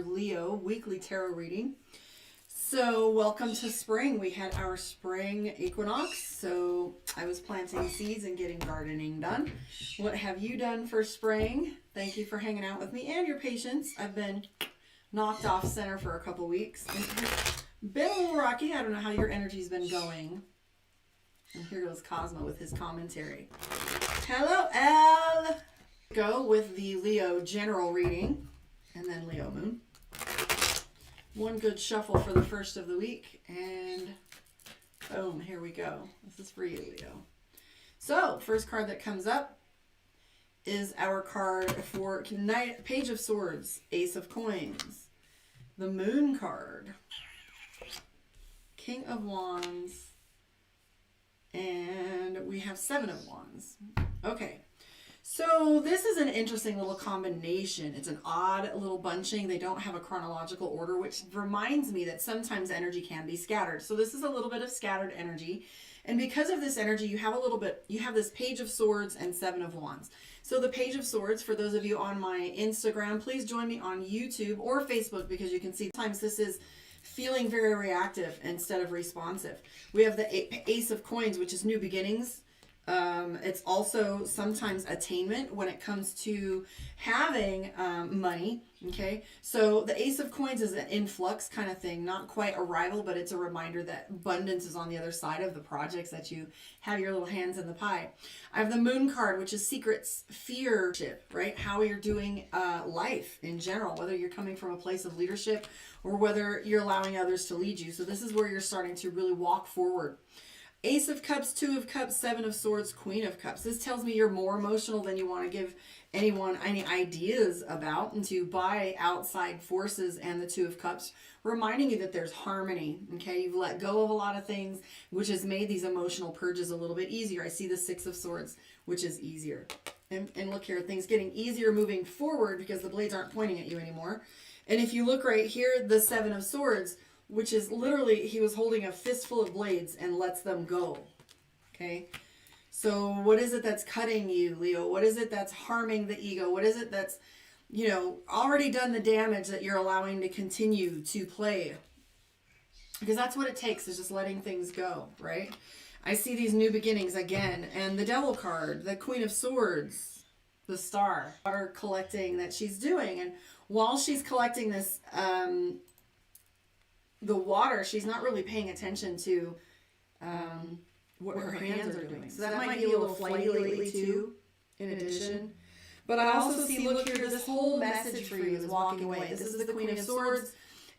Leo weekly tarot reading. So welcome to spring. We had our spring equinox, so I was planting seeds and getting gardening done. What have you done for spring? Thank you for hanging out with me and your patience. I've been knocked off center for a couple weeks. It's been a little rocky. I don't know how your energy's been going. And here goes Cosmo with his commentary. Hello, Elle. Go with the Leo general reading and then Leo moon. One good shuffle for the first of the week, and boom, here we go. This is for you, Leo. So, first card that comes up is our card for Page of Swords, Ace of Coins, the Moon card, King of Wands, and we have Seven of Wands. Okay. So this is an interesting little combination. It's an odd little bunching. They don't have a chronological order, which reminds me that sometimes energy can be scattered. So this is a little bit of scattered energy. And because of this energy, you have this Page of Swords and Seven of Wands. So the Page of Swords, for those of you on my Instagram, please join me on YouTube or Facebook, because you can see sometimes this is feeling very reactive instead of responsive. We have the Ace of Coins, which is new beginnings. It's also sometimes attainment when it comes to having money. Okay, so the Ace of Coins is an influx kind of thing, not quite arrival, but it's a reminder that abundance is on the other side of the projects that you have your little hands in the pie. I have the Moon card, which is secrets, fear, right? How you're doing life in general, whether you're coming from a place of leadership or whether you're allowing others to lead you. So this is where you're starting to really walk forward. Ace of Cups, Two of Cups, Seven of Swords, Queen of Cups. This tells me you're more emotional than you want to give anyone any ideas about, and to buy outside forces, and the Two of Cups, reminding you that there's harmony. Okay, you've let go of a lot of things, which has made these emotional purges a little bit easier. I see the Six of Swords, which is easier. And look here, things getting easier moving forward because the blades aren't pointing at you anymore. And if you look right here, the Seven of Swords, which is literally, he was holding a fistful of blades and lets them go. Okay. So what is it that's cutting you, Leo? What is it that's harming the ego? What is it that's, already done the damage that you're allowing to continue to play? Because that's what it takes, is just letting things go, right? I see these new beginnings again. And the Devil card, the Queen of Swords, the Star, water collecting that she's doing. And while she's collecting this, the water, she's not really paying attention to what her hands are doing. So that might be a little flighty lately too, in addition. But I also see, look here, this whole message for you is walking away. This is the Queen of Swords.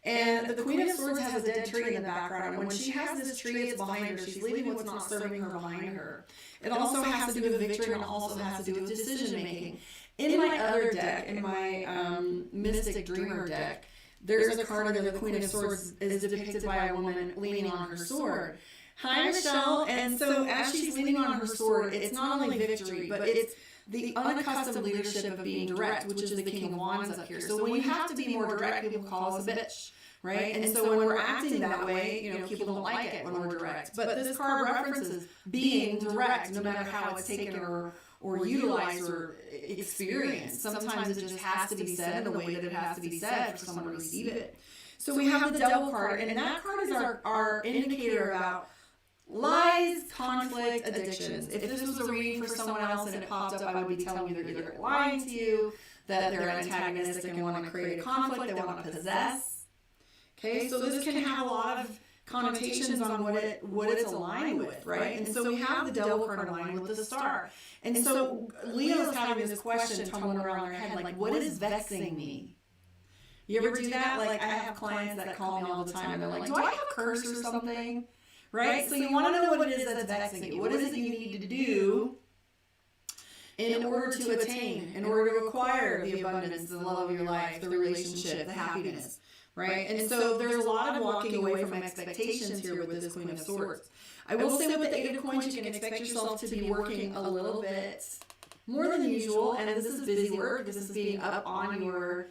And the Queen of Swords has a dead tree in the background. And when she has this tree, it's behind her. She's leaving what's not serving her behind her. It also has to do with victory, and also has to do with decision making. In my other deck, in my Mystic Dreamer deck, there's a card under the Queen of Swords is depicted by a woman leaning on her sword. Hi, Michelle. And so as she's leaning on her sword, it's not only victory, but it's the unaccustomed leadership of being direct, which is the King of Wands up here. So when you have to be more direct, people call us a bitch, right? And so when we're acting that way, people don't like it when we're direct. But this card references being direct, no matter how it's taken or utilized or experienced. Sometimes it just has to be said in the way that it has to be said for someone to receive it. So we have the Devil card, and that card is our indicator about lies, conflict, addictions. If this was a reading for someone else and it popped up, I would be telling you they're either lying to you, that they're antagonistic and want to create a conflict, they want to possess. Okay, so this can have a lot of connotations on what it's aligned with, right? And so we have the Devil card aligned with the Star. And so Leo's having this question tumbling around their head, like, what is vexing me? You ever do that? Like, I have clients that call me all the time and they're like, do I have a curse or something? Right? So you want to know what it is that's vexing you. What is it you need to do in order to attain, in order to acquire the abundance, the love of your life, the relationship, the happiness? Right? And so there's a lot of walking away from expectations here with this Queen of Swords. I will say with the Eight of Coins, you can expect yourself to be working a little bit more than usual. And this is busy work. This is being up on your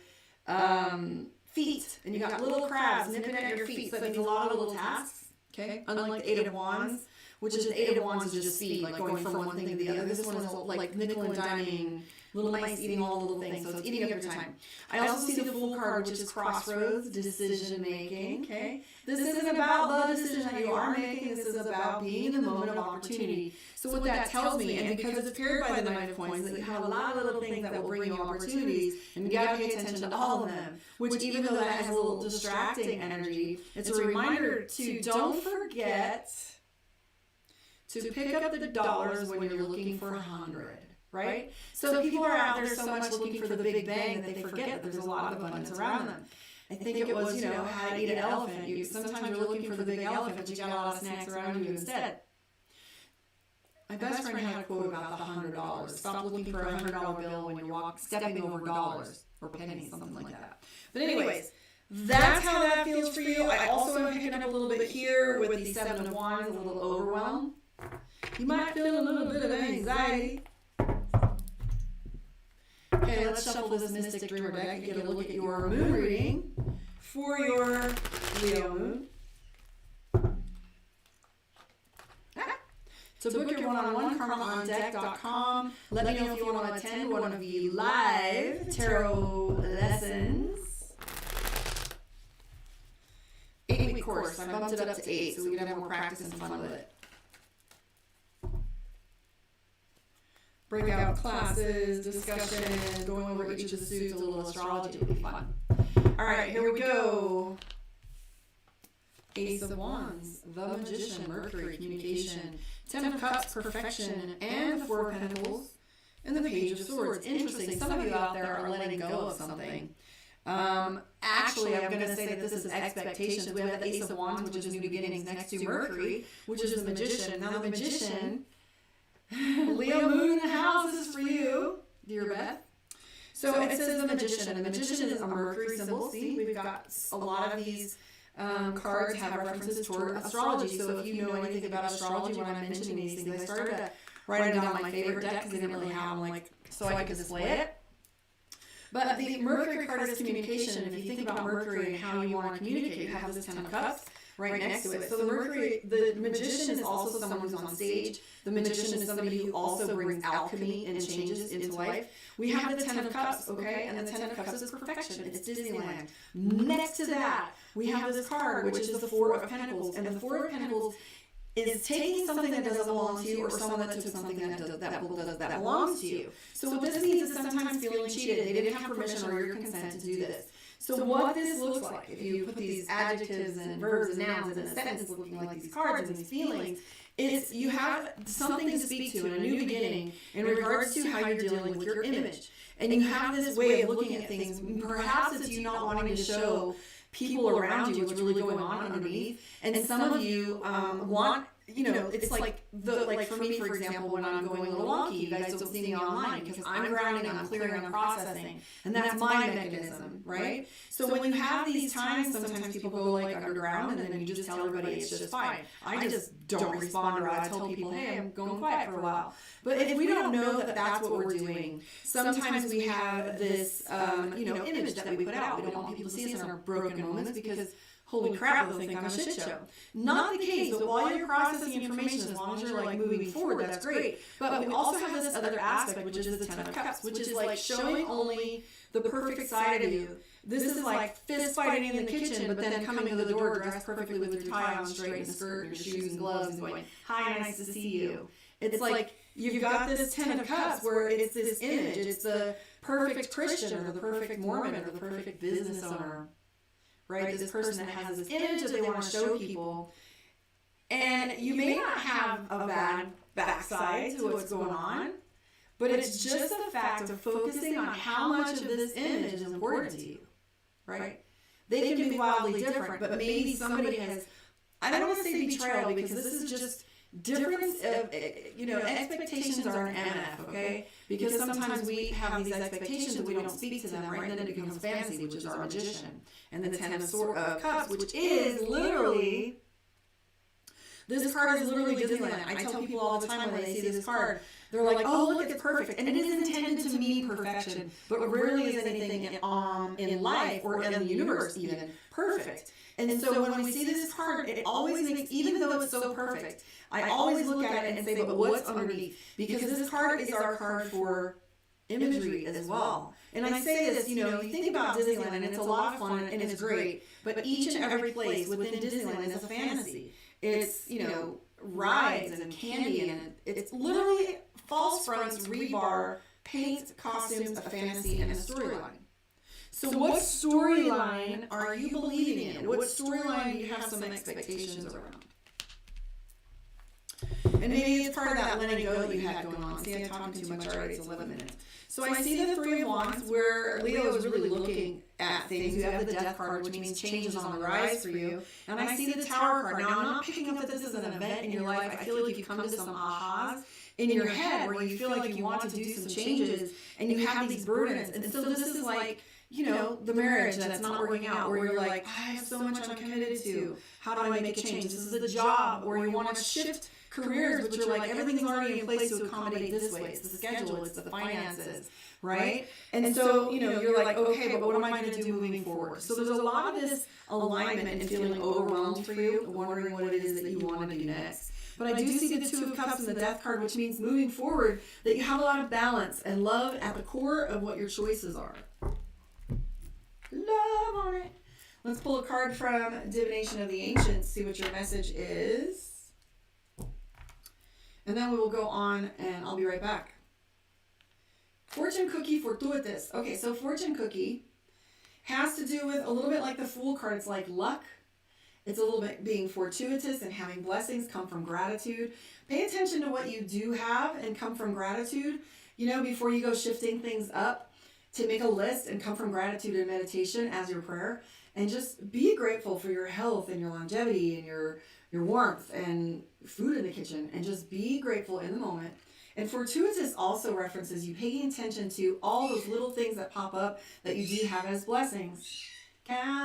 feet. And you got little crabs nipping at your feet. So it means a lot of little tasks. Okay? Unlike the Eight of Wands, which is the Eight of Wands is just speed, like going from one thing to the other. This one is like nickel and diming, little mice eating all the little things, so it's eating up your time. I also see the Fool card, which is crossroads, decision making, okay? This isn't about the decision that you are making, this is about being in the moment of opportunity. So what that tells me, and because it's paired by the Knight of Coins, that you have a lot of little things that will bring you opportunities, and you gotta pay attention to all of them, which even though that has a little distracting energy, it's a reminder to don't forget to pick up the dollars when you're looking for 100, right? So people are out there so much looking for the big bang that they forget that there's a lot of abundance around them. I think it was, how to eat an elephant. Sometimes you're looking for the big elephant, but you got a lot of snacks around you instead. My best friend had a quote about the $100. Stop looking for a $100 bill when you're stepping over dollars or pennies, something like that. But anyways, that's how that feels for you. I also am picking up a little bit here with the Seven of Wands, a little overwhelm. You might feel a little bit of anxiety. Okay, let's shuffle this Mystic Dreamer deck and get a look at your moon reading for your Leo moon. So book your one-on-one karmaondeck.com. Let me know if you want to attend one of the live tarot lessons. 8-week course. I bumped it up to 8 so we can have more practice and fun with it. Breakout classes, discussion, going over each of the suits, a little astrology will be fun. All right, here we go. Ace of Wands, the Magician, Mercury, communication, Ten of Cups, perfection, and the Four of Pentacles, and the Page of Swords. Interesting. Some of you out there are letting go of something. Actually, I'm going to say that this is expectations. We have the Ace of Wands, which is new beginnings, next to Mercury, which is the Magician. Now, the Magician, Leo moon in the house, this is for you, dear Beth. So it says the Magician, and the Magician is a Mercury symbol. See, we've got a lot of these cards have references toward astrology. So if you know anything about astrology when I'm mentioning these things, I started to write them down on my favorite deck because I didn't really have them, so I could display it. But the Mercury card is communication. If you think about Mercury and how you want to communicate, you have this Ten of Cups right next to it. So the Magician is also someone who's on stage. The Magician is somebody who also brings alchemy and changes into life. We have the Ten of Cups, okay? And the Ten of Cups is perfection. It's Disneyland. Next to that, we have this card, which is the Four of Pentacles. And the Four of Pentacles is taking something that doesn't belong to you or someone that took something that belongs to you. So what this means is sometimes feeling cheated. They didn't have permission or your consent to do this. So what this looks like, if you put these adjectives and verbs and nouns in a sentence looking like these cards and these feelings, it's you have something to speak to in a new beginning in regards to how you're dealing with your image. And you have this way of looking at things. Perhaps it's you not wanting to show people around you what's really going on underneath. And some of you want, it's like for me, for example, when I'm going a little wonky, you guys don't see me online because I'm grounding, I'm clearing, I'm processing. And that's my mechanism, right? So when you have these times, sometimes people go underground and then you just tell everybody it's just fine. I just don't respond, or I tell people, hey, I'm going quiet for a while. But if we don't know that that's what we're doing, sometimes we have this, image that we put out. We don't want people to see us in our broken moments because holy crap, they'll think I'm a shit show. Not the case, but while you're processing information, as long as you're moving forward, that's great. But we also have this other aspect, which is the Ten of Cups, which is showing only the perfect side of you. This is like fist fighting in the kitchen, but then coming to the door dressed perfectly with your tie on straight and skirt and your shoes and gloves and going, hi, nice to see you. It's like you've got this Ten of Cups where it's this image. It's the perfect Christian or the perfect Mormon or the perfect business owner. Right, this person that has this image that they want to show people, and you may not have a bad backside to what's going on, but it's just the fact of focusing on how much of this image is important to you, right? They can be wildly different, but maybe somebody has, I don't want to say betrayal because this is just difference of, expectations are an MF, okay? Because sometimes we have these expectations and we don't speak to them, right? And then it becomes fantasy, which is our Magician. And then the Ten of Cups, which is literally, this card is literally Disneyland. I tell people all the time when they see this card, they're like, oh, look, it's perfect. And it is intended to mean perfection, but rarely is anything in life or in the universe even perfect. And so when we see this card, it always makes, even though it's so perfect, I always look at it and say, but what's underneath? Because this card is our card for imagery as well. And I say this, you think about Disneyland and it's a lot of fun and it's great, but each and every place within Disneyland is a fantasy. It's, rides and candy and it's literally false fronts, rebar, paint, costumes, a fantasy, and a storyline. So what storyline are you believing in? What storyline do you have some expectations around? And maybe it's part of that letting go that you had going on. See, I'm talking too much already. It's 11 minutes. So I see the Three of Wands where Leo is really looking at things. You have the Death card, which means change is on the rise for you. And I see the Tower card. Now, I'm not picking up that this is an event in your life. I feel like you've come to some ahas in your head where you feel like you want to do some changes and you have these burdens. And so this is like, the marriage that's not working out, where you're like, I have so much I'm committed to. How do I make a change? This is the job, or you want to shift careers, but you're like, everything's already in place to accommodate this way. It's the schedule, it's the finances, right? And so, you're like, okay, but what am I going to do moving forward? So there's a lot of this alignment and feeling overwhelmed for you, wondering what it is that you want to do next. But I do see the Two of Cups and the Death card, which means moving forward, that you have a lot of balance and love at the core of what your choices are. Love on it. Let's pull a card from Divination of the Ancients, see what your message is. And then we will go on and I'll be right back. Fortune Cookie Fortuitous. Okay, so Fortune Cookie has to do with a little bit like the Fool card. It's like luck. It's a little bit being fortuitous and having blessings come from gratitude. Pay attention to what you do have and come from gratitude, before you go shifting things up, to make a list and come from gratitude and meditation as your prayer. And just be grateful for your health and your longevity and your warmth and food in the kitchen, and just be grateful in the moment. And fortuitous also references you paying attention to all those little things that pop up that you do have as blessings.